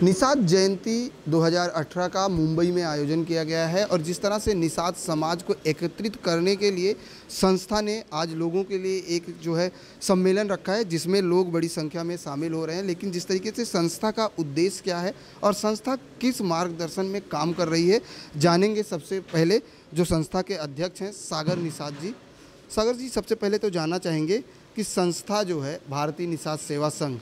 निषाद जयंती 2018 का मुंबई में आयोजन किया गया है और जिस तरह से निषाद समाज को एकत्रित करने के लिए संस्था ने आज लोगों के लिए एक जो है सम्मेलन रखा है जिसमें लोग बड़ी संख्या में शामिल हो रहे हैं। लेकिन जिस तरीके से संस्था का उद्देश्य क्या है और संस्था किस मार्गदर्शन में काम कर रही है, जानेंगे। सबसे पहले जो संस्था के अध्यक्ष हैं सागर निषाद जी। सागर जी, सबसे पहले तो जानना चाहेंगे कि संस्था जो है भारतीय निषाद सेवा संघ,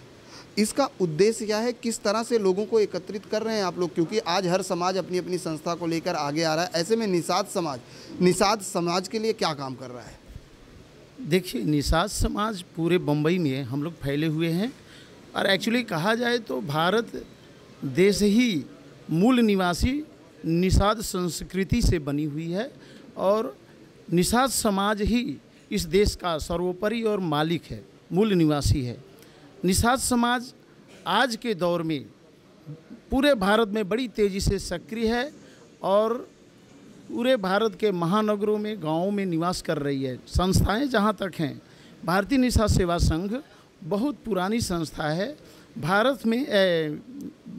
इसका उद्देश्य क्या है, किस तरह से लोगों को एकत्रित कर रहे हैं आप लोग, क्योंकि आज हर समाज अपनी अपनी संस्था को लेकर आगे आ रहा है। ऐसे में निषाद समाज के लिए क्या काम कर रहा है? देखिए, निषाद समाज पूरे बम्बई में हम लोग फैले हुए हैं और एक्चुअली कहा जाए तो भारत देश ही मूल निवासी निषाद संस्कृति से बनी हुई है और निषाद समाज ही इस देश का सर्वोपरि और मालिक है, मूल निवासी है। निषाद समाज आज के दौर में पूरे भारत में बड़ी तेज़ी से सक्रिय है और पूरे भारत के महानगरों में, गांवों में निवास कर रही है। संस्थाएं जहां तक हैं, भारतीय निषाद सेवा संघ बहुत पुरानी संस्था है। भारत में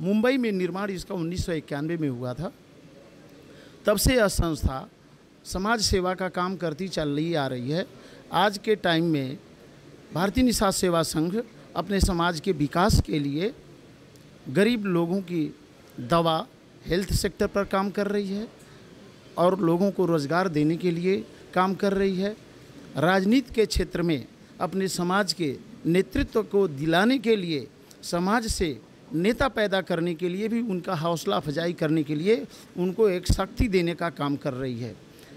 मुंबई में निर्माण इसका 1991 में हुआ था। तब से यह संस्था समाज सेवा का काम करती चल रही आ रही है। आज के टाइम में भारतीय निषाद सेवा संघ अपने समाज के विकास के लिए गरीब लोगों की दवा, हेल्थ सेक्टर पर काम कर रही है और लोगों को रोज़गार देने के लिए काम कर रही है। राजनीति के क्षेत्र में अपने समाज के नेतृत्व को दिलाने के लिए, समाज से नेता पैदा करने के लिए भी, उनका हौसला अफजाई करने के लिए उनको एक शक्ति देने का काम कर रही है।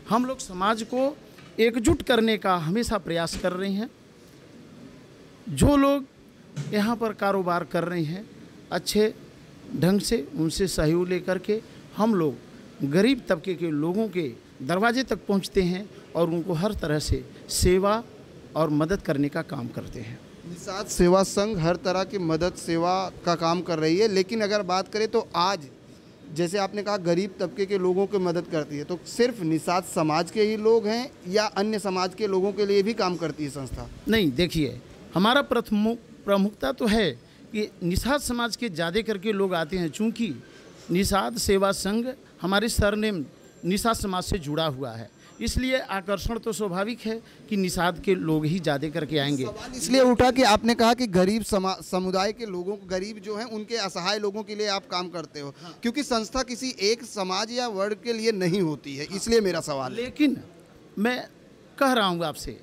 हम लोग समाज को एकजुट करने का हमेशा प्रयास कर रहे हैं। जो लोग यहाँ पर कारोबार कर रहे हैं, अच्छे ढंग से उनसे सहयोग लेकर के हम लोग गरीब तबके के लोगों के दरवाजे तक पहुँचते हैं और उनको हर तरह से सेवा और मदद करने का काम करते हैं। निषाद सेवा संघ हर तरह की मदद सेवा का काम कर रही है, लेकिन अगर बात करें तो आज जैसे आपने कहा गरीब तबके के लोगों की मदद करती है, तो सिर्फ निषाद समाज के ही लोग हैं या अन्य समाज के लोगों के लिए भी काम करती है संस्था? नहीं, देखिए, हमारा प्रमुखता तो है कि निषाद समाज के ज़्यादा करके लोग आते हैं। चूँकि निषाद सेवा संघ हमारे सरनेम निषाद समाज से जुड़ा हुआ है, इसलिए आकर्षण तो स्वाभाविक है कि निषाद के लोग ही ज़्यादा करके आएंगे। सवाल इसलिए उठा कि आपने कहा कि गरीब समुदाय के लोगों को, गरीब जो हैं उनके असहाय लोगों के लिए आप काम करते हो। हाँ। क्योंकि संस्था किसी एक समाज या वर्ग के लिए नहीं होती है। हाँ। इसलिए मेरा सवाल है। लेकिन मैं कह रहा हूँ आपसे,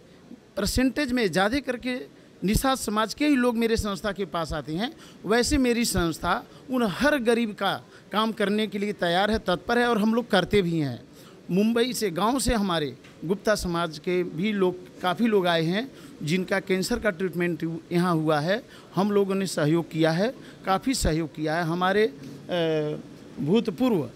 परसेंटेज में ज़्यादा करके निषाद समाज के ही लोग मेरे संस्था के पास आते हैं। वैसे मेरी संस्था उन हर गरीब का काम करने के लिए तैयार है, तत्पर है और हम लोग करते भी हैं। मुंबई से, गांव से हमारे गुप्ता समाज के भी लोग, काफ़ी लोग आए हैं जिनका कैंसर का ट्रीटमेंट यहाँ हुआ है। हम लोगों ने सहयोग किया है, काफ़ी सहयोग किया है। हमारे भूतपूर्व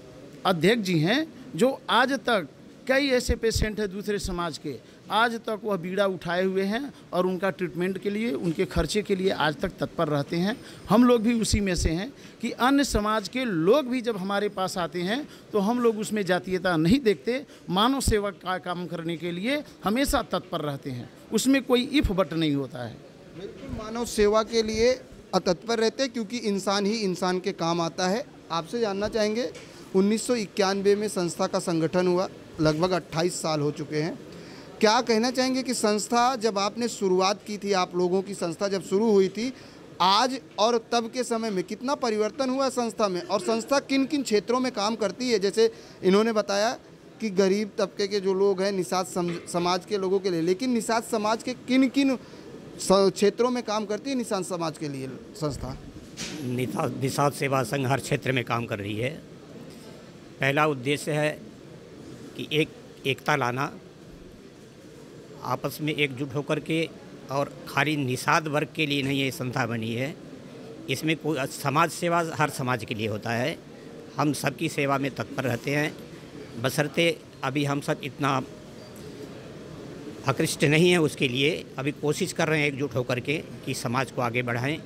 अध्यक्ष जी हैं जो आज तक, कई ऐसे पेशेंट हैं दूसरे समाज के, आज तक वह बीड़ा उठाए हुए हैं और उनका ट्रीटमेंट के लिए, उनके खर्चे के लिए आज तक तत्पर रहते हैं। हम लोग भी उसी में से हैं कि अन्य समाज के लोग भी जब हमारे पास आते हैं तो हम लोग उसमें जातीयता नहीं देखते, मानव सेवा का काम करने के लिए हमेशा तत्पर रहते हैं। उसमें कोई इफ बट नहीं होता है। बिल्कुल मानव सेवा के लिए तत्पर रहते हैं, क्योंकि इंसान ही इंसान के काम आता है। आपसे जानना चाहेंगे, 1991 में संस्था का संगठन हुआ, लगभग 28 साल हो चुके हैं। क्या कहना चाहेंगे कि संस्था जब आपने शुरुआत की थी, आप लोगों की संस्था जब शुरू हुई थी, आज और तब के समय में कितना परिवर्तन हुआ संस्था में, और संस्था किन किन क्षेत्रों में काम करती है? जैसे इन्होंने बताया कि गरीब तबके के जो लोग हैं निषाद समाज के लोगों के लिए, लेकिन निषाद समाज के किन किन क्षेत्रों में काम करती है निषाद समाज के लिए संस्था? निषाद सेवा संघ हर क्षेत्र में काम कर रही है। पहला उद्देश्य है कि एकता लाना, आपस में एकजुट होकर के, और खाली निषाद वर्ग के लिए नहीं ये संस्था बनी है। इसमें कोई समाज सेवा हर समाज के लिए होता है। हम सबकी सेवा में तत्पर रहते हैं, बशर्ते अभी हम सब इतना आकृष्ट नहीं है, उसके लिए अभी कोशिश कर रहे हैं एकजुट होकर के कि समाज को आगे बढ़ाएं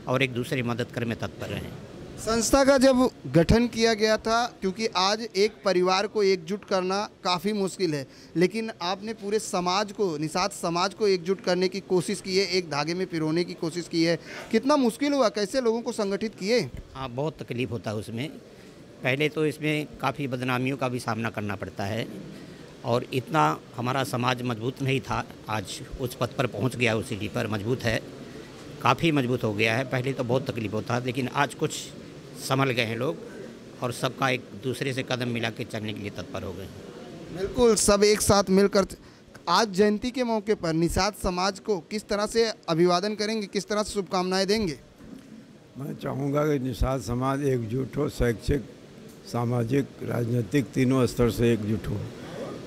और एक दूसरे की मदद करने में तत्पर रहें। संस्था का जब गठन किया गया था, क्योंकि आज एक परिवार को एकजुट करना काफ़ी मुश्किल है, लेकिन आपने पूरे समाज को, निषाद समाज को एकजुट करने की कोशिश की है, एक धागे में पिरोने की कोशिश की है। कितना मुश्किल हुआ, कैसे लोगों को संगठित किए? हाँ, बहुत तकलीफ़ होता है उसमें। पहले तो इसमें काफ़ी बदनामियों का भी सामना करना पड़ता है और इतना हमारा समाज मजबूत नहीं था, आज उस पद पर पहुंच गया, उस सीढ़ी पर मजबूत है, काफ़ी मजबूत हो गया है। पहले तो बहुत तकलीफ होता, लेकिन आज कुछ संभल गए हैं लोग और सबका एक दूसरे से कदम मिला के चलने के लिए तत्पर हो गए। बिल्कुल, सब एक साथ मिलकर। आज जयंती के मौके पर निषाद समाज को किस तरह से अभिवादन करेंगे, किस तरह से शुभकामनाएं देंगे? मैं चाहूँगा कि निषाद समाज एकजुट हो, शैक्षिक, सामाजिक, राजनीतिक तीनों स्तर से एकजुट हो।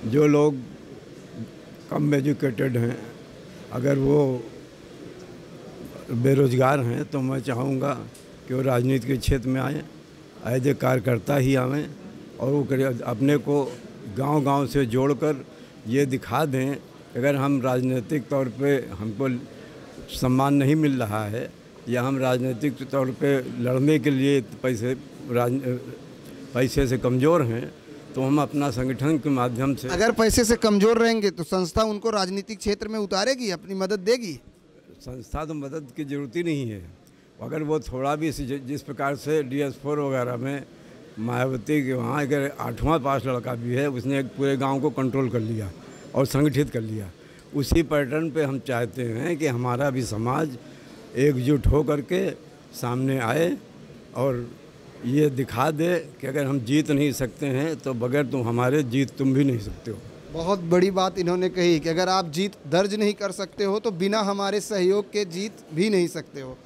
जो लोग कम एजुकेटेड हैं, अगर वो बेरोज़गार हैं, तो मैं चाहूँगा कि वो राजनीति के क्षेत्र में आएँ, एज ए कार्यकर्ता ही आवें और वो अपने को गांव-गांव से जोड़कर ये दिखा दें कि अगर हम राजनीतिक तौर पे हमको सम्मान नहीं मिल रहा है या हम राजनीतिक तौर पे लड़ने के लिए पैसे से कमज़ोर हैं, तो हम अपना संगठन के माध्यम से। अगर पैसे से कमज़ोर रहेंगे तो संस्था उनको राजनीतिक क्षेत्र में उतारेगी, अपनी मदद देगी? संस्था तो मदद की ज़रूरत ही नहीं है। अगर वो थोड़ा भी जिस प्रकार से DS4 वगैरह में मायावती के वहाँ अगर 8वां पास लड़का भी है, उसने एक पूरे गांव को कंट्रोल कर लिया और संगठित कर लिया। उसी पैटर्न पे हम चाहते हैं कि हमारा भी समाज एकजुट हो करके सामने आए और ये दिखा दे कि अगर हम जीत नहीं सकते हैं तो बगैर हमारे जीत तुम भी नहीं सकते हो। बहुत बड़ी बात इन्होंने कही कि अगर आप जीत दर्ज नहीं कर सकते हो तो बिना हमारे सहयोग के जीत भी नहीं सकते हो।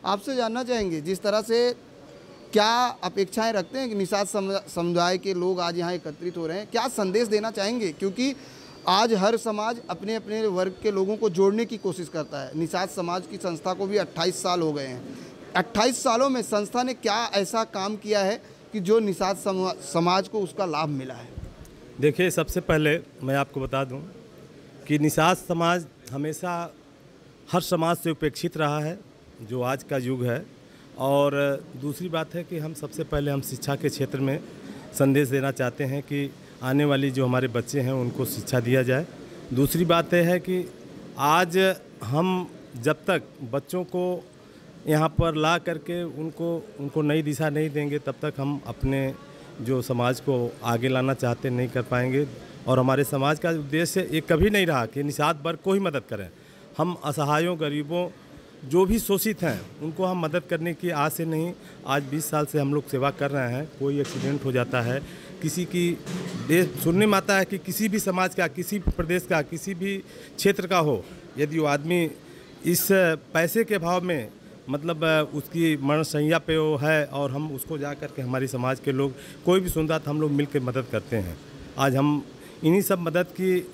आपसे जानना चाहेंगे, जिस तरह से क्या अपेक्षाएं रखते हैं कि निषाद समुदाय के लोग आज यहाँ एकत्रित हो रहे हैं, क्या संदेश देना चाहेंगे? क्योंकि आज हर समाज अपने अपने वर्ग के लोगों को जोड़ने की कोशिश करता है। निषाद समाज की संस्था को भी 28 साल हो गए हैं। 28 सालों में संस्था ने क्या ऐसा काम किया है कि जो निषाद समाज को उसका लाभ मिला है? देखिए, सबसे पहले मैं आपको बता दूं कि निषाद समाज हमेशा हर समाज से उपेक्षित रहा है, जो आज का युग है। और दूसरी बात है कि हम सबसे पहले हम शिक्षा के क्षेत्र में संदेश देना चाहते हैं कि आने वाली जो हमारे बच्चे हैं उनको शिक्षा दिया जाए। दूसरी बात यह है कि आज हम जब तक बच्चों को यहाँ पर ला करके उनको नई दिशा नहीं देंगे, तब तक हम अपने जो समाज को आगे लाना चाहते नहीं कर पाएंगे। और हमारे समाज का उद्देश्य ये कभी नहीं रहा कि निषाद वर्ग को ही मदद करें। हम असहायों, गरीबों, जो भी शोषित हैं, उनको हम मदद करने की आस से नहीं, आज 20 साल से हम लोग सेवा कर रहे हैं। कोई एक्सीडेंट हो जाता है, किसी की सुनने में आता है कि किसी भी समाज का, किसी भी प्रदेश का, किसी भी क्षेत्र का हो, यदि वो आदमी इस पैसे के भाव में मतलब उसकी मरणशैया पे वो है और हम उसको जा कर के हमारी समाज के लोग कोई भी सुनता तो हम लोग मिल के मदद करते हैं। आज हम इन्हीं सब मदद की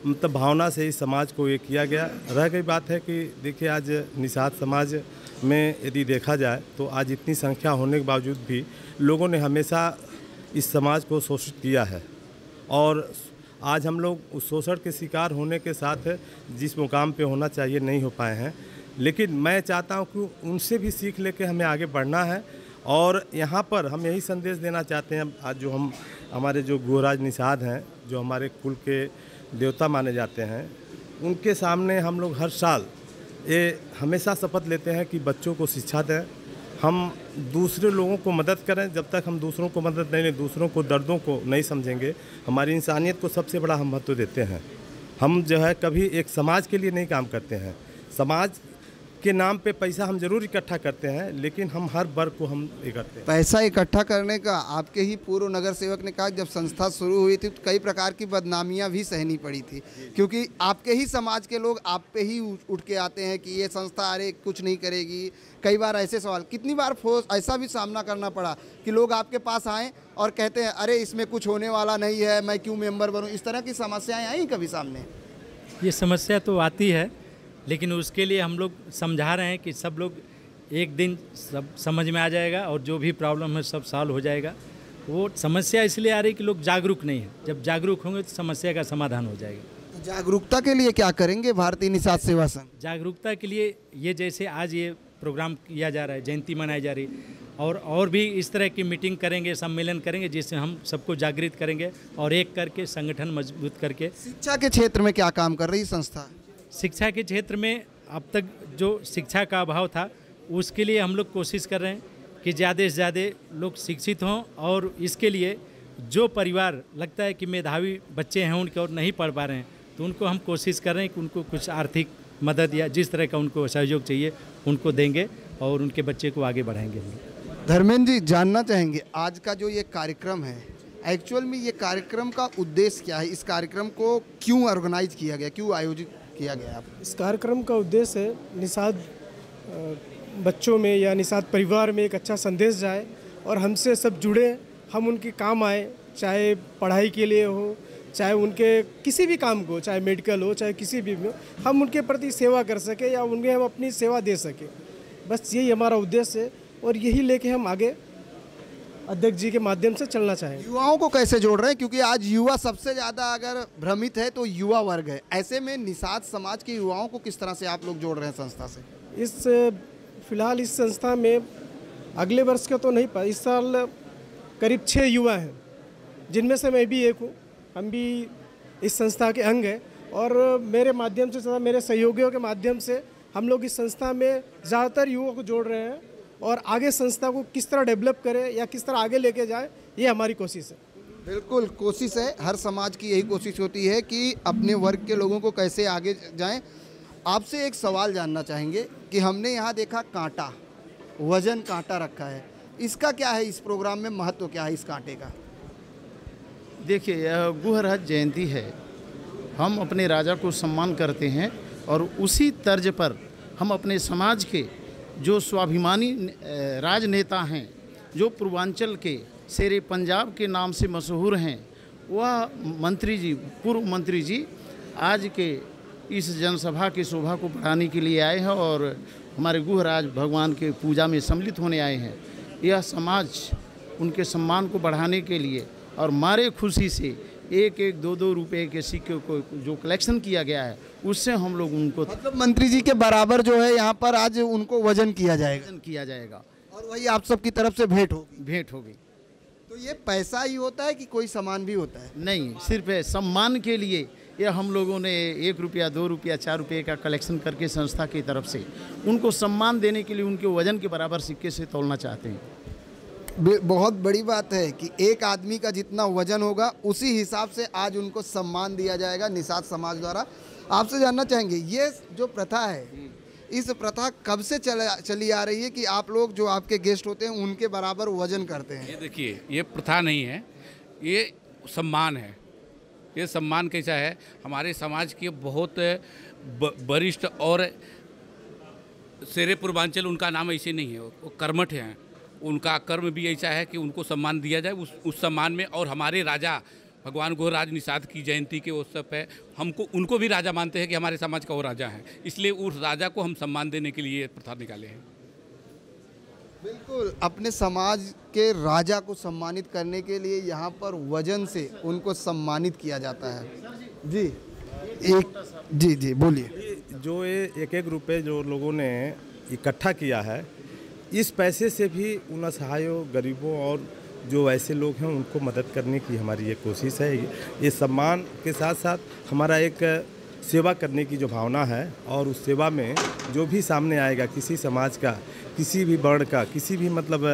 मतलब भावना से इस समाज को ये किया गया। रह गई बात है कि देखिए, आज निषाद समाज में यदि देखा जाए तो आज इतनी संख्या होने के बावजूद भी लोगों ने हमेशा इस समाज को शोषित किया है और आज हम लोग उस शोषण के शिकार होने के साथ जिस मुकाम पे होना चाहिए नहीं हो पाए हैं। लेकिन मैं चाहता हूं कि उनसे भी सीख लेके हमें आगे बढ़ना है और यहाँ पर हम यही संदेश देना चाहते हैं। आज जो हमारे जो गुहराज निषाद हैं, जो हमारे कुल के देवता माने जाते हैं, उनके सामने हम लोग हर साल ये हमेशा शपथ लेते हैं कि बच्चों को शिक्षा दें, हम दूसरे लोगों को मदद करें। जब तक हम दूसरों को मदद नहीं लें, दूसरों को दर्दों को नहीं समझेंगे, हमारी इंसानियत को सबसे बड़ा हम महत्व देते हैं। हम जो है कभी एक समाज के लिए नहीं काम करते हैं। समाज के नाम पे पैसा हम जरूर इकट्ठा करते हैं, लेकिन हम हर वर्ग को हम ये करते हैं। पैसा इकट्ठा करने का आपके ही पूर्व नगर सेवक ने कहा, जब संस्था शुरू हुई थी तो कई प्रकार की बदनामियां भी सहनी पड़ी थी, क्योंकि आपके ही समाज के लोग आप पे ही उठ के आते हैं कि ये संस्था अरे कुछ नहीं करेगी। कई बार ऐसे सवाल, कितनी बार ऐसा भी सामना करना पड़ा कि लोग आपके पास आएँ और कहते हैं अरे इसमें कुछ होने वाला नहीं है, मैं क्यों मेंबर बनूँ? इस तरह की समस्याएँ आई कभी सामने? ये समस्या तो आती है, लेकिन उसके लिए हम लोग समझा रहे हैं कि सब लोग एक दिन सब समझ में आ जाएगा और जो भी प्रॉब्लम है सब सॉल्व हो जाएगा। वो समस्या इसलिए आ रही कि लोग जागरूक नहीं है। जब जागरूक होंगे तो समस्या का समाधान हो जाएगा। तो जागरूकता के लिए क्या करेंगे भारतीय निषाद सेवा संघ? जागरूकता के लिए ये जैसे आज ये प्रोग्राम किया जा रहा है, जयंती मनाई जा रही है, और भी इस तरह की मीटिंग करेंगे, सम्मेलन करेंगे, जिससे हम सबको जागृत करेंगे और एक करके संगठन मजबूत करके। शिक्षा के क्षेत्र में क्या काम कर रही संस्था? शिक्षा के क्षेत्र में अब तक जो शिक्षा का अभाव था उसके लिए हम लोग कोशिश कर रहे हैं कि ज़्यादा से ज़्यादा लोग शिक्षित हों, और इसके लिए जो परिवार लगता है कि मेधावी बच्चे हैं उनके और नहीं पढ़ पा रहे हैं, तो उनको हम कोशिश कर रहे हैं कि उनको कुछ आर्थिक मदद या जिस तरह का उनको सहयोग चाहिए उनको देंगे और उनके बच्चे को आगे बढ़ाएंगे। धर्मेंद्र जी, जानना चाहेंगे आज का जो ये कार्यक्रम है, एक्चुअल में ये कार्यक्रम का उद्देश्य क्या है? इस कार्यक्रम को क्यों ऑर्गेनाइज किया गया, क्यों आयोजित किया गया? इस कार्यक्रम का उद्देश्य है निषाद बच्चों में या निषाद परिवार में एक अच्छा संदेश जाए और हमसे सब जुड़े, हम उनके काम आए, चाहे पढ़ाई के लिए हो, चाहे उनके किसी भी काम को, चाहे मेडिकल हो, चाहे किसी भी हो, हम उनके प्रति सेवा कर सके या उन्हें हम अपनी सेवा दे सके। बस यही हमारा उद्देश्य है और यही लेके हम आगे अध्यक्ष जी के माध्यम से चलना चाहेंगे। युवाओं को कैसे जोड़ रहे हैं, क्योंकि आज युवा सबसे ज़्यादा अगर भ्रमित है तो युवा वर्ग है, ऐसे में निषाद समाज के युवाओं को किस तरह से आप लोग जोड़ रहे हैं संस्था से? फिलहाल इस संस्था में अगले वर्ष का तो नहीं पा, इस साल करीब 6 युवा हैं, जिनमें से मैं भी एक हूँ। हम भी इस संस्था के अंग हैं और मेरे माध्यम से तथा मेरे सहयोगियों के माध्यम से हम लोग इस संस्था में ज़्यादातर युवाओं को जोड़ रहे हैं और आगे संस्था को किस तरह डेवलप करें या किस तरह आगे लेके जाए, ये हमारी कोशिश है। बिल्कुल कोशिश है, हर समाज की यही कोशिश होती है कि अपने वर्ग के लोगों को कैसे आगे जाएं। आपसे एक सवाल जानना चाहेंगे कि हमने यहाँ देखा कांटा, वजन कांटा रखा है, इसका क्या है? इस प्रोग्राम में महत्व क्या है इस कांटे का? देखिए, यह गुहराज जयंती है, हम अपने राजा को सम्मान करते हैं और उसी तर्ज पर हम अपने समाज के जो स्वाभिमानी राजनेता हैं, जो पूर्वांचल के शेरे पंजाब के नाम से मशहूर हैं, वह मंत्री जी, पूर्व मंत्री जी आज के इस जनसभा की शोभा को बढ़ाने के लिए आए हैं और हमारे गुहराज भगवान के पूजा में सम्मिलित होने आए हैं। यह समाज उनके सम्मान को बढ़ाने के लिए और मारे खुशी से 1-1, 2-2 रुपए के सिक्के को जो कलेक्शन किया गया है, उससे हम लोग उनको, मतलब मंत्री जी के बराबर जो है यहाँ पर आज उनको वजन किया जाएगा और वही आप सबकी तरफ से भेंट होगी। तो ये पैसा ही होता है कि कोई सामान भी होता है? नहीं, सिर्फ सम्मान के लिए यह हम लोगों ने 1 रुपया, 2 रुपया, 4 रुपये का कलेक्शन करके संस्था की तरफ से उनको सम्मान देने के लिए उनके वजन के बराबर सिक्के से तौलना चाहते हैं। बहुत बड़ी बात है कि एक आदमी का जितना वजन होगा उसी हिसाब से आज उनको सम्मान दिया जाएगा निषाद समाज द्वारा। आपसे जानना चाहेंगे, ये जो प्रथा है, इस प्रथा कब से चली आ रही है कि आप लोग जो आपके गेस्ट होते हैं उनके बराबर वजन करते हैं? ये देखिए, ये प्रथा नहीं है, ये सम्मान है। ये सम्मान कैसा है, हमारे समाज के बहुत वरिष्ठ और शेरे पूर्वांचल, उनका नाम ऐसे नहीं है, वो कर्मठ हैं, उनका कर्म भी ऐसा है कि उनको सम्मान दिया जाए उस सम्मान में। और हमारे राजा भगवान गुहराज निषाद की जयंती के उत्सव पे हमको उनको भी राजा मानते हैं कि हमारे समाज का वो राजा है, इसलिए उस राजा को हम सम्मान देने के लिए प्रथा निकाले हैं। बिल्कुल, अपने समाज के राजा को सम्मानित करने के लिए यहाँ पर वजन से उनको सम्मानित किया जाता है। जी बोलिए। जो ये 1-1 रुपये जो लोगों ने इकट्ठा किया है, इस पैसे से भी उन असहायों, गरीबों और जो ऐसे लोग हैं उनको मदद करने की हमारी ये कोशिश है। ये सम्मान के साथ साथ हमारा एक सेवा करने की जो भावना है, और उस सेवा में जो भी सामने आएगा, किसी समाज का, किसी भी वर्ण का, किसी भी मतलब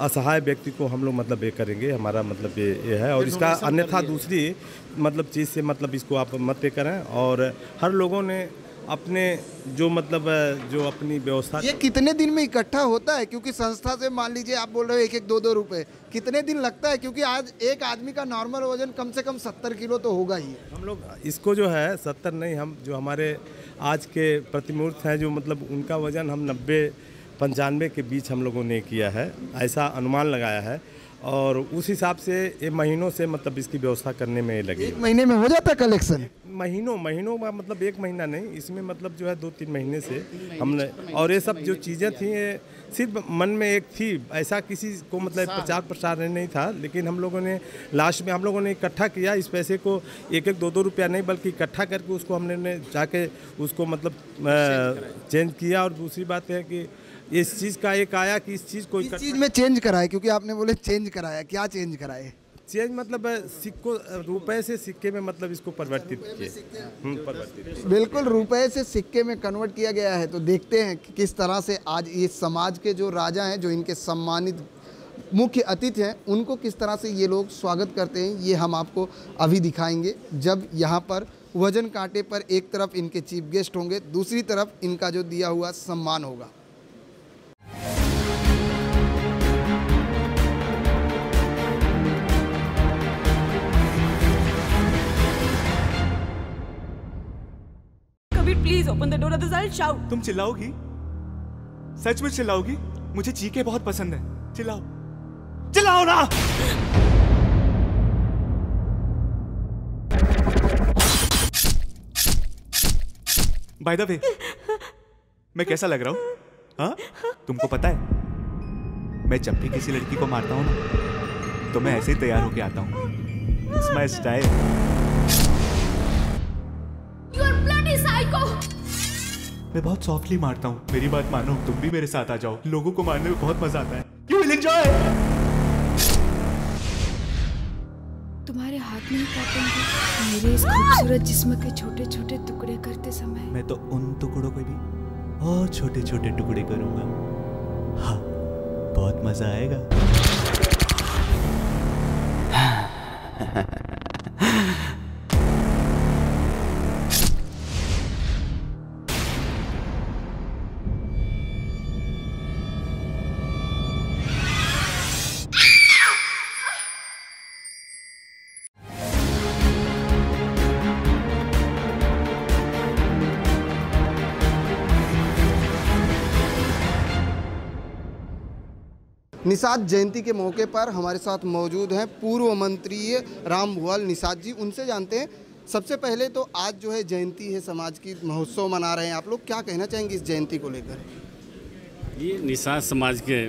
असहाय व्यक्ति को हम लोग मतलब ये करेंगे, हमारा मतलब ये है। और इसका अन्यथा दूसरी मतलब चीज़ से मतलब इसको आप मत पे करें। और हर लोगों ने अपने जो मतलब जो अपनी व्यवस्था, ये कितने दिन में इकट्ठा होता है? क्योंकि संस्था से मान लीजिए आप बोल रहे हो 1-1, 2-2 रुपये, कितने दिन लगता है? क्योंकि आज एक आदमी का नॉर्मल वजन कम से कम 70 किलो तो होगा ही। हम लोग इसको जो है 70 नहीं, हम जो हमारे आज के प्रतिमूर्त हैं, जो मतलब उनका वजन हम 90-95 के बीच हम लोगों ने किया है, ऐसा अनुमान लगाया है। और उस हिसाब से ये महीनों से मतलब इसकी व्यवस्था करने में लगे। 1 महीने में हो जाता है कलेक्शन? महीनों में मतलब 1 महीना नहीं, इसमें मतलब जो है 2-3 महीने से हमने। और ये सब जो चीज़ें थी, ये सिर्फ मन में एक थी, ऐसा किसी को मतलब प्रचार प्रसार नहीं था। लेकिन हम लोगों ने लास्ट में हम लोगों ने इकट्ठा किया इस पैसे को, 1-1, 2-2 रुपया नहीं, बल्कि इकट्ठा करके उसको हमने जाके उसको मतलब चेंज किया। और दूसरी बात है कि इस चीज़ का एक आया कि इस चीज़ को इस चीज़ में चेंज कराए, क्योंकि आपने बोले चेंज कराया, क्या चेंज कराए? चेंज मतलब सिक्कों, रुपए से सिक्के में मतलब इसको परिवर्तित किए। परिवर्तित। बिल्कुल, रुपए से सिक्के में कन्वर्ट किया गया है। तो देखते हैं कि किस तरह से आज इस समाज के जो राजा हैं, जो इनके सम्मानित मुख्य अतिथि हैं, उनको किस तरह से ये लोग स्वागत करते हैं, ये हम आपको अभी दिखाएंगे। जब यहाँ पर वजन कांटे पर एक तरफ इनके चीफ गेस्ट होंगे, दूसरी तरफ इनका जो दिया हुआ सम्मान होगा। Please open the door, others I'll shout. तुम चिल्लाओगी? सच में चिल्लाओगी? मुझे चीखें बहुत पसंद है। चिल्लाओ, चिल्लाओ ना। By the way, मैं कैसा लग रहा हूँ? हाँ? तुमको पता है, मैं जब भी किसी लड़की को मारता हूँ ना, तो मैं ऐसे ही तैयार होके आता हूँ। It's my style. मैं बहुत सॉफ्टली मारता हूँ। मेरी बात मानो, तुम भी मेरे साथ आ जाओ। लोगों को मारने में बहुत मजा आता है। You will enjoy. तुम्हारे हाथ नहीं काटेंगे मेरे इस खूबसूरत जिस्म के छोटे छोटे टुकड़े करते समय? मैं तो उन टुकड़ों को भी और छोटे छोटे टुकड़े करूंगा। हाँ, बहुत मजा आएगा। निषाद जयंती के मौके पर हमारे साथ मौजूद हैं पूर्व मंत्री राम भुआल निषाद जी। उनसे जानते हैं, सबसे पहले तो आज जो है जयंती है, समाज की महोत्सव मना रहे हैं आप लोग, क्या कहना चाहेंगे इस जयंती को लेकर? ये निषाद समाज के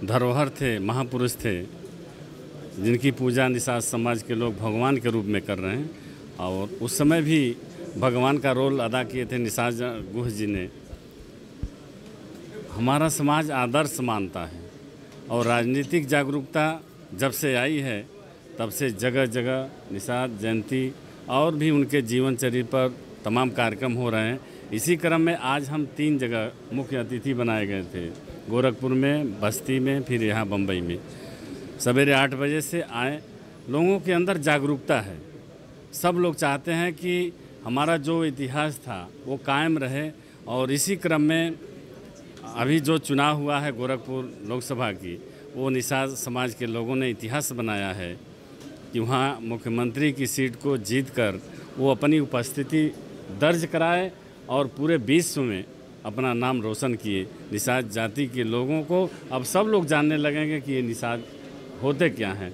धरोहर थे, महापुरुष थे, जिनकी पूजा निषाद समाज के लोग भगवान के रूप में कर रहे हैं। और उस समय भी भगवान का रोल अदा किए थे निषाद गुह जी ने। हमारा समाज आदर्श मानता है और राजनीतिक जागरूकता जब से आई है तब से जगह जगह निषाद जयंती और भी उनके जीवन चरित्र पर तमाम कार्यक्रम हो रहे हैं। इसी क्रम में आज हम 3 जगह मुख्य अतिथि बनाए गए थे, गोरखपुर में, बस्ती में, फिर यहाँ बम्बई में। सवेरे 8 बजे से आए। लोगों के अंदर जागरूकता है, सब लोग चाहते हैं कि हमारा जो इतिहास था वो कायम रहे। और इसी क्रम में अभी जो चुनाव हुआ है गोरखपुर लोकसभा की, वो निषाद समाज के लोगों ने इतिहास बनाया है कि वहाँ मुख्यमंत्री की सीट को जीतकर वो अपनी उपस्थिति दर्ज कराए और पूरे विश्व में अपना नाम रोशन किए। निषाद जाति के लोगों को अब सब लोग जानने लगेंगे कि ये निषाद होते क्या हैं।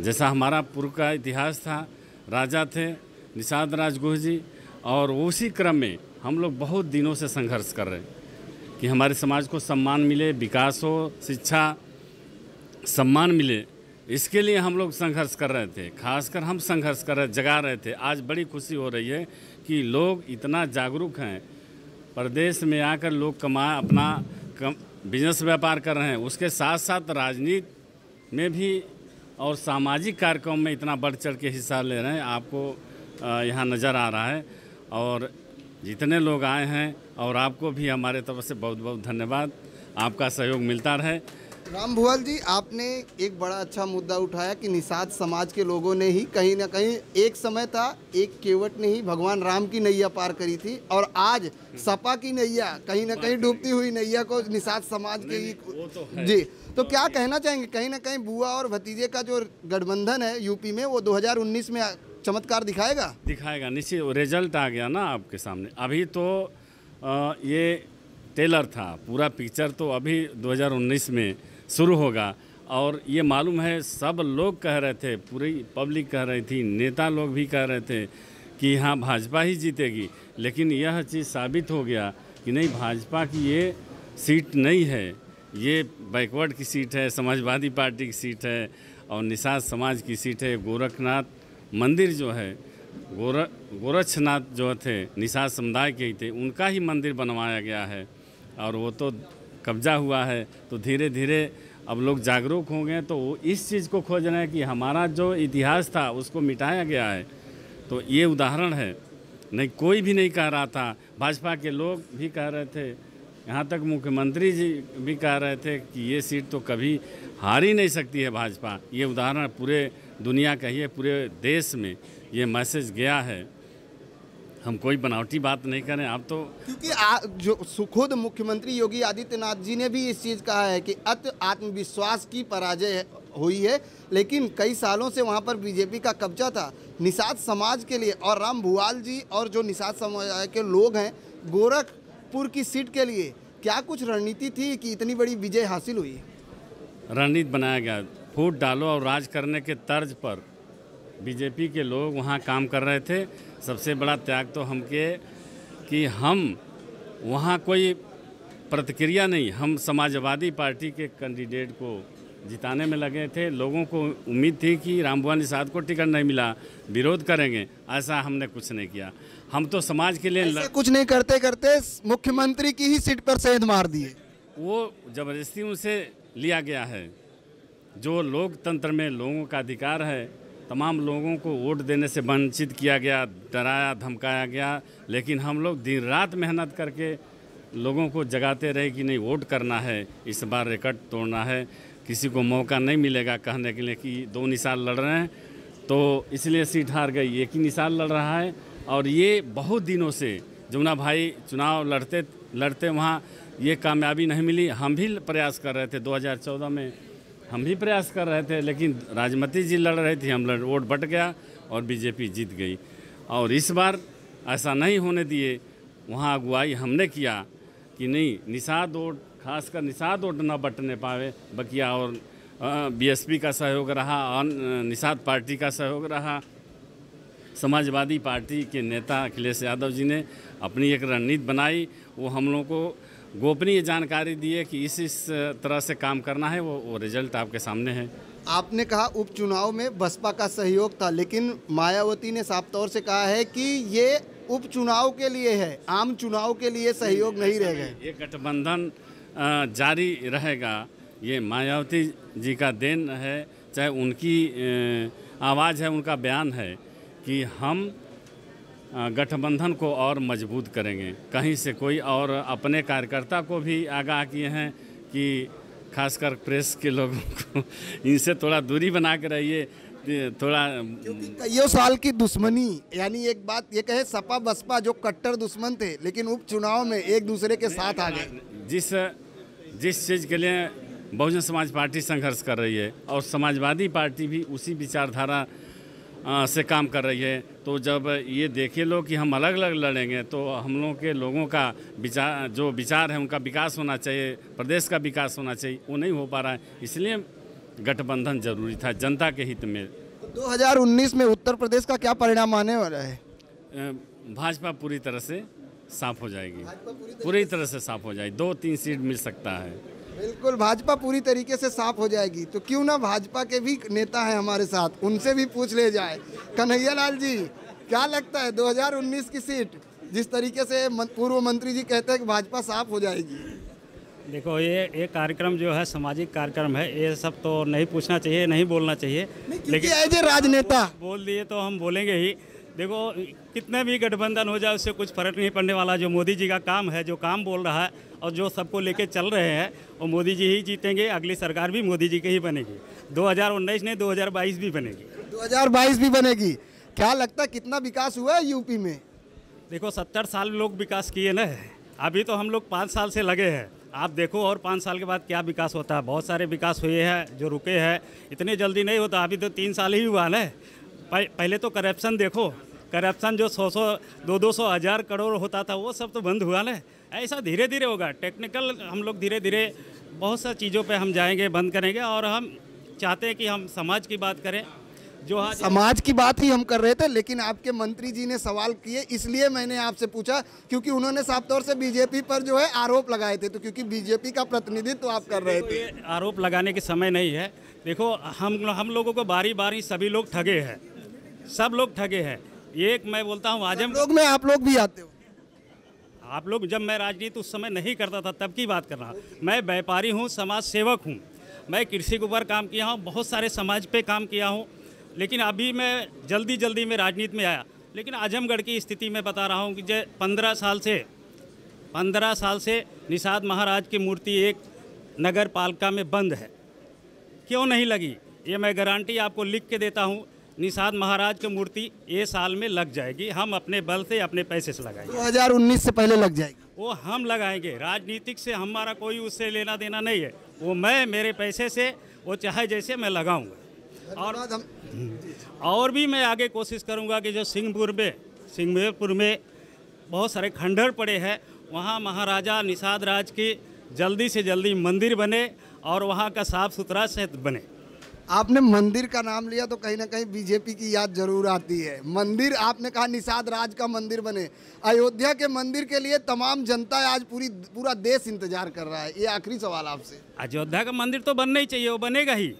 जैसा हमारा पूर्व का इतिहास था, राजा थे निषाद राज गुह जी, और उसी क्रम में हम लोग बहुत दिनों से संघर्ष कर रहे हैं कि हमारे समाज को सम्मान मिले, विकास हो, शिक्षा सम्मान मिले। इसके लिए हम लोग संघर्ष कर रहे थे, खासकर हम संघर्ष कर रहे, जगा रहे थे। आज बड़ी खुशी हो रही है कि लोग इतना जागरूक हैं, प्रदेश में आकर लोग अपना बिजनेस व्यापार कर रहे हैं, उसके साथ साथ राजनीति में भी और सामाजिक कार्यक्रम में इतना बढ़ चढ़ के हिस्सा ले रहे हैं। आपको यहाँ नज़र आ रहा है। और जितने लोग आए हैं, और आपको भी हमारे तरफ से बहुत बहुत धन्यवाद, आपका सहयोग मिलता रहे। राम भुआल जी, आपने एक बड़ा अच्छा मुद्दा उठाया कि निषाद समाज के लोगों ने ही कहीं ना कहीं, एक समय था एक केवट ने ही भगवान राम की नैया पार करी थी, और आज सपा की नैया, कहीं ना कहीं डूबती हुई नैया को निषाद समाज के ही जी। तो क्या कहना चाहेंगे, कहीं ना कहीं बुआ और भतीजे का जो गठबंधन है यूपी में, वो 2019 में चमत्कार दिखाएगा? निश्चित रिजल्ट आ गया ना आपके सामने। अभी तो ये टेलर था, पूरा पिक्चर तो अभी 2019 में शुरू होगा। और ये मालूम है, सब लोग कह रहे थे, पूरी पब्लिक कह रही थी, नेता लोग भी कह रहे थे कि हाँ भाजपा ही जीतेगी। लेकिन यह चीज़ साबित हो गया कि नहीं, भाजपा की ये सीट नहीं है, ये बैकवर्ड की सीट है, समाजवादी पार्टी की सीट है और निषाद समाज की सीट है। गोरखनाथ मंदिर जो है, गोरक्षनाथ जो थे निषाद समुदाय के ही थे, उनका ही मंदिर बनवाया गया है। और वो तो कब्जा हुआ है। तो धीरे धीरे अब लोग जागरूक होंगे तो वो इस चीज़ को खोज रहे हैं कि हमारा जो इतिहास था उसको मिटाया गया है। तो ये उदाहरण है, नहीं कोई भी नहीं कह रहा था, भाजपा के लोग भी कह रहे थे, यहाँ तक मुख्यमंत्री जी भी कह रहे थे कि ये सीट तो कभी हार ही नहीं सकती है भाजपा। ये उदाहरण पूरे दुनिया कहिए पूरे देश में ये मैसेज गया है। हम कोई बनावटी बात नहीं करें। आप तो क्योंकि खुद मुख्यमंत्री योगी आदित्यनाथ जी ने भी इस चीज़ कहा है कि आत्मविश्वास की पराजय हुई है, लेकिन कई सालों से वहाँ पर बीजेपी का कब्जा था। निषाद समाज के लिए और राम भुआल जी और जो निषाद समुदाय के लोग हैं गोरखपुर की सीट के लिए क्या कुछ रणनीति थी कि इतनी बड़ी विजय हासिल हुई? रणनीति बनाया गया, फूट डालो और राज करने के तर्ज पर बीजेपी के लोग वहाँ काम कर रहे थे। सबसे बड़ा त्याग तो हमके कि हम वहाँ कोई प्रतिक्रिया नहीं, हम समाजवादी पार्टी के कैंडिडेट को जिताने में लगे थे। लोगों को उम्मीद थी कि रामभुआल निषाद को टिकट नहीं मिला, विरोध करेंगे। ऐसा हमने कुछ नहीं किया। हम तो समाज के लिए कुछ नहीं करते करते मुख्यमंत्री की ही सीट पर सेंध मार दिए। वो जबरदस्ती उनसे लिया गया है। जो लोकतंत्र में लोगों का अधिकार है, तमाम लोगों को वोट देने से वंचित किया गया, डराया धमकाया गया, लेकिन हम लोग दिन रात मेहनत करके लोगों को जगाते रहे कि नहीं वोट करना है, इस बार रिकॉर्ड तोड़ना है। किसी को मौका नहीं मिलेगा कहने के लिए कि दो निशान लड़ रहे हैं तो इसलिए सीट हार गई, एक ही निशान लड़ रहा है। और ये बहुत दिनों से जमुना भाई चुनाव लड़ते वहाँ ये कामयाबी नहीं मिली। हम भी प्रयास कर रहे थे, 2014 में हम भी प्रयास कर रहे थे, लेकिन राजमती जी लड़ रही थी, हम वोट बट गया और बीजेपी जीत गई। और इस बार ऐसा नहीं होने दिए। वहाँ अगुवाई हमने किया कि नहीं निषाद वोट, खासकर निषाद वोट न बटने पावे। बकिया और बीएसपी का सहयोग रहा और निषाद पार्टी का सहयोग रहा। समाजवादी पार्टी के नेता अखिलेश यादव जी ने अपनी एक रणनीति बनाई। वो हम लोगों को गोपनीय जानकारी दिए कि इस तरह से काम करना है। वो रिजल्ट आपके सामने है। आपने कहा उपचुनाव में बसपा का सहयोग था, लेकिन मायावती ने साफ तौर से कहा है कि ये उपचुनाव के लिए है, आम चुनाव के लिए सहयोग नहीं रह गए। ये गठबंधन जारी रहेगा। ये मायावती जी का देन है, चाहे उनकी आवाज़ है, उनका बयान है कि हम गठबंधन को और मजबूत करेंगे। कहीं से कोई और अपने कार्यकर्ता को भी आगाह किए हैं कि खासकर प्रेस के लोगों को इनसे थोड़ा दूरी बना के रहिए, थोड़ा क्योंकि कईयों साल की दुश्मनी, यानी एक बात ये कहे सपा बसपा जो कट्टर दुश्मन थे, लेकिन उपचुनाव में एक दूसरे के साथ आ गए। जिस चीज़ के लिए बहुजन समाज पार्टी संघर्ष कर रही है और समाजवादी पार्टी भी उसी विचारधारा से काम कर रही है, तो जब ये देखे लोग कि हम अलग अलग लड़ेंगे तो हम लोगों के लोगों का विचार है उनका विकास होना चाहिए, प्रदेश का विकास होना चाहिए, वो नहीं हो पा रहा है। इसलिए गठबंधन जरूरी था जनता के हित में। 2019 में उत्तर प्रदेश का क्या परिणाम आने वाला है? भाजपा पूरी तरह से साफ हो जाएगी, पूरी तरह से साफ हो जाएगी। 2-3 सीट मिल सकता है। बिल्कुल, भाजपा पूरी तरीके से साफ हो जाएगी। तो क्यों ना भाजपा के भी नेता हैं हमारे साथ, उनसे भी पूछ ले जाए। कन्हैया लाल जी, क्या लगता है 2019 की सीट, जिस तरीके से पूर्व मंत्री जी कहते हैं कि भाजपा साफ हो जाएगी? देखो ये कार्यक्रम जो है सामाजिक कार्यक्रम है, ये सब तो नहीं पूछना चाहिए, नहीं बोलना चाहिए, लेकिन एज ए राजनेता बोल दिए तो हम बोलेंगे ही। देखो कितने भी गठबंधन हो जाए उससे कुछ फर्क नहीं पड़ने वाला। जो मोदी जी का काम है, जो काम बोल रहा है और जो सबको लेके चल रहे हैं, वो मोदी जी ही जीतेंगे। अगली सरकार भी मोदी जी की ही बनेगी। 2019 नहीं 2022 भी बनेगी। 2022 भी बनेगी। क्या लगता है कितना विकास हुआ है यूपी में? देखो 70 साल लोग विकास किए ना, अभी तो हम लोग 5 साल से लगे हैं। आप देखो और 5 साल के बाद क्या विकास होता है। बहुत सारे विकास हुए हैं जो रुके हैं, इतने जल्दी नहीं होता। अभी तो 3 साल ही हुआ ना। पहले तो करप्शन देखो, करप्शन जो 100-100, 200-200 हज़ार करोड़ होता था वो सब तो बंद हुआ ना। ऐसा धीरे धीरे होगा। टेक्निकल हम लोग धीरे धीरे बहुत सा चीज़ों पे हम जाएंगे, बंद करेंगे। और हम चाहते हैं कि हम समाज की बात करें। जो आज समाज की बात ही हम कर रहे थे, लेकिन आपके मंत्री जी ने सवाल किए, इसलिए मैंने आपसे पूछा, क्योंकि उन्होंने साफ तौर से बीजेपी पर जो है आरोप लगाए थे। तो क्योंकि बीजेपी का प्रतिनिधित्व आप कर रहे थे। आरोप लगाने के समय नहीं है। देखो हम लोगों को बारी बारी सभी लोग ठगे हैं, सब लोग ठगे हैं। एक मैं बोलता हूँ आजम लोग में आप लोग भी आते हो। आप लोग, जब मैं राजनीति उस समय नहीं करता था तब की बात कर रहा हूँ। मैं व्यापारी हूँ, समाज सेवक हूँ, मैं कृषि के ऊपर काम किया हूँ, बहुत सारे समाज पे काम किया हूँ। लेकिन अभी मैं जल्दी में राजनीति में आया। लेकिन आजमगढ़ की स्थिति में बता रहा हूँ कि जो 15 साल से निषाद महाराज की मूर्ति एक नगर पालिका में बंद है। क्यों नहीं लगी, ये मैं गारंटी आपको लिख के देता हूँ। निषाद महाराज की मूर्ति ये साल में लग जाएगी। हम अपने बल से, अपने पैसे से लगाएंगे। 2019 से पहले लग जाएगी। वो हम लगाएंगे। राजनीतिक से हमारा कोई उससे लेना देना नहीं है। वो मैं मेरे पैसे से, वो चाहे जैसे मैं लगाऊंगा। और भी मैं आगे कोशिश करूंगा कि जो सिंहपुर में बहुत सारे खंडहर पड़े हैं, वहाँ महाराजा निषाद राज की जल्दी से जल्दी मंदिर बने और वहाँ का साफ सुथरा क्षेत्र बने। आपने मंदिर का नाम लिया तो कहीं ना कहीं बीजेपी की याद जरूर आती है। मंदिर, आपने कहा निषाद राज का मंदिर बने। अयोध्या के मंदिर के लिए तमाम जनता आज पूरा देश इंतजार कर रहा है। ये आखिरी सवाल आपसे। अयोध्या का मंदिर तो बनना ही चाहिए, वो बनेगा ही।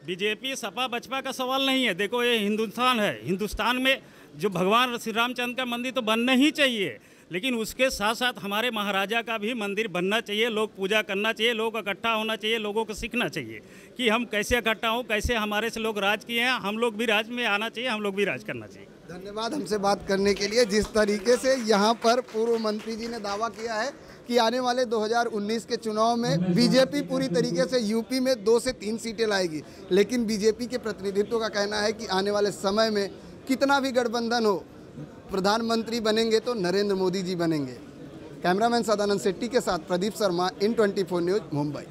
बीजेपी सपा बचपा का सवाल नहीं है। देखो ये हिंदुस्तान है, हिंदुस्तान में जो भगवान श्री रामचंद्र का मंदिर तो बनना ही चाहिए। लेकिन उसके साथ साथ हमारे महाराजा का भी मंदिर बनना चाहिए। लोग पूजा करना चाहिए, लोग इकट्ठा होना चाहिए, लोगों को सीखना चाहिए कि हम कैसे इकट्ठा हों, कैसे हमारे से लोग राज किए हैं, हम लोग भी राज में आना चाहिए, हम लोग भी राज करना चाहिए। धन्यवाद हमसे बात करने के लिए। जिस तरीके से यहाँ पर पूर्व मंत्री जी ने दावा किया है कि आने वाले 2019 के चुनाव में बीजेपी पूरी तरीके से यूपी में 2 से 3 सीटें लाएगी, लेकिन बीजेपी के प्रतिनिधित्व का कहना है कि आने वाले समय में कितना भी गठबंधन हो, प्रधानमंत्री बनेंगे तो नरेंद्र मोदी जी बनेंगे। कैमरामैन सदानंद शेट्टी के साथ प्रदीप शर्मा, IN24 न्यूज़, मुंबई।